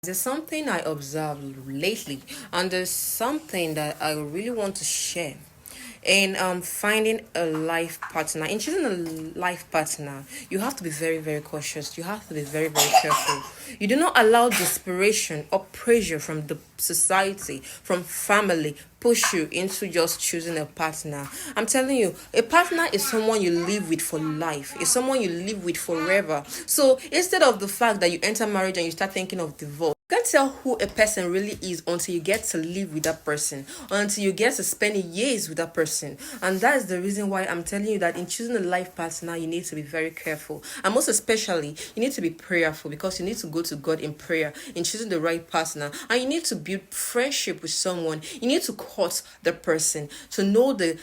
There's something I observed lately, and there's something that I really want to share. In finding a life partner, in choosing a life partner, you have to be very, very cautious. You have to be very, very careful. You do not allow desperation or pressure from the society, from family, push you into just choosing a partner. I'm telling you, a partner is someone you live with for life. It's someone you live with forever. So instead of the fact that you enter marriage and you start thinking of divorce, you can't tell who a person really is until you get to live with that person, until you get to spend years with that person. And that is the reason why I'm telling you that in choosing a life partner, you need to be very careful. And most especially, you need to be prayerful, because you need to go to God in prayer in choosing the right partner. And you need to build friendship with someone. You need to court the person to know the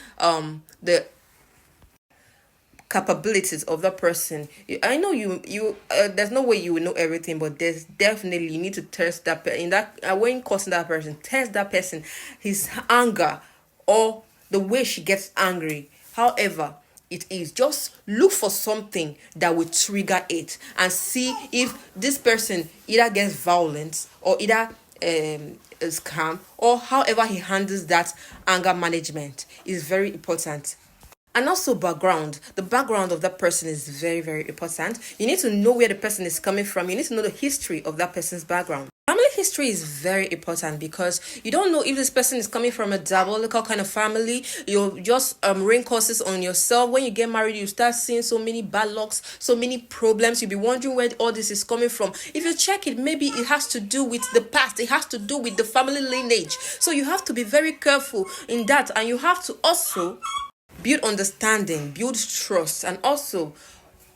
capabilities of that person. I know you there's no way you will know everything, but there's definitely you need to test that in that when causing that person, test that person, his anger, or the way she gets angry, however it is. Just look for something that will trigger it and see if this person either gets violent or either is calm, or however he handles that anger management is very important. And also background, the background of that person is very, very important. You need to know where the person is coming from. You need to know the history of that person's background. Family history is very important, because you don't know if this person is coming from a diabolical kind of family. You'll just rain curses on yourself. When you get married, you start seeing so many bad lucks, so many problems. You'll be wondering where all this is coming from. If you check it, maybe it has to do with the past. It has to do with the family lineage. So you have to be very careful in that, and you have to also build understanding, build trust, and also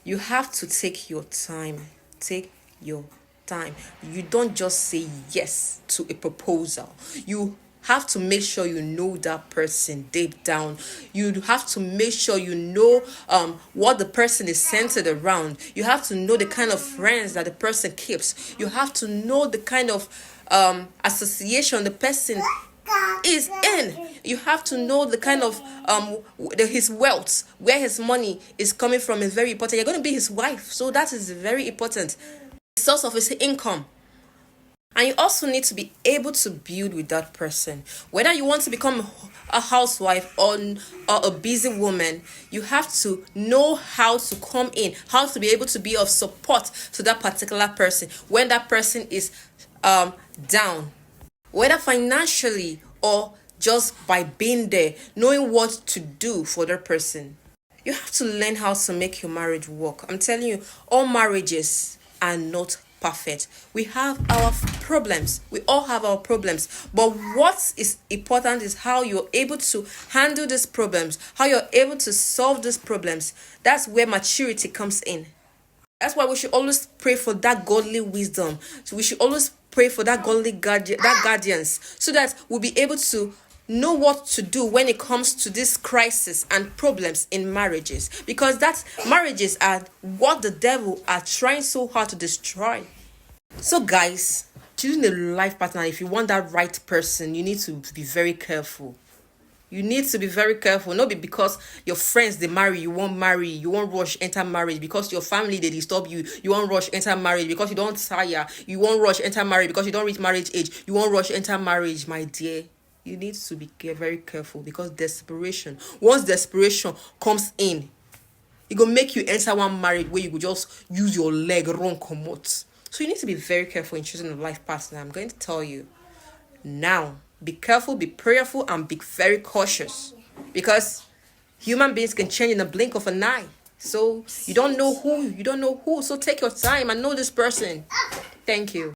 you have to take your time. Take your time. You don't just say yes to a proposal. You have to make sure you know that person deep down. You have to make sure you know what the person is centered around. You have to know the kind of friends that the person keeps. You have to know the kind of association the person is in. You have to know the kind of his wealth, where his money is coming from is very important. You're going to be his wife, so that is very important. The source of his income. And you also need to be able to build with that person. Whether you want to become a housewife or a busy woman, you have to know how to come in, how to be able to be of support to that particular person when that person is down, whether financially or just by being there, knowing what to do for that person. You have to learn how to make your marriage work. I'm telling you, all marriages are not perfect. We have our problems. We all have our problems. But what is important is how you're able to handle these problems, how you're able to solve these problems. That's where maturity comes in. That's why we should always pray for that godly wisdom. So we should always pray for that godly guardians, so that we'll be able to know what to do when it comes to this crisis and problems in marriages, because that marriages are what the devil are trying so hard to destroy. So guys, choosing a life partner, if you want that right person, you need to be very careful. You need to be very careful. Not be because your friends they marry, you won't marry, you won't rush enter marriage. Because your family they disturb you, you won't rush enter marriage. Because you don't tire, you won't rush enter marriage. Because you don't reach marriage age, you won't rush enter marriage, my dear. You need to be very careful, because desperation. Once desperation comes in, it gonna make you enter one marriage where you could just use your leg run commot. So you need to be very careful in choosing a life partner. I'm going to tell you now. Be careful, be prayerful, and be very cautious, because human beings can change in the blink of an eye. So you don't know who. So take your time and know this person. Thank you.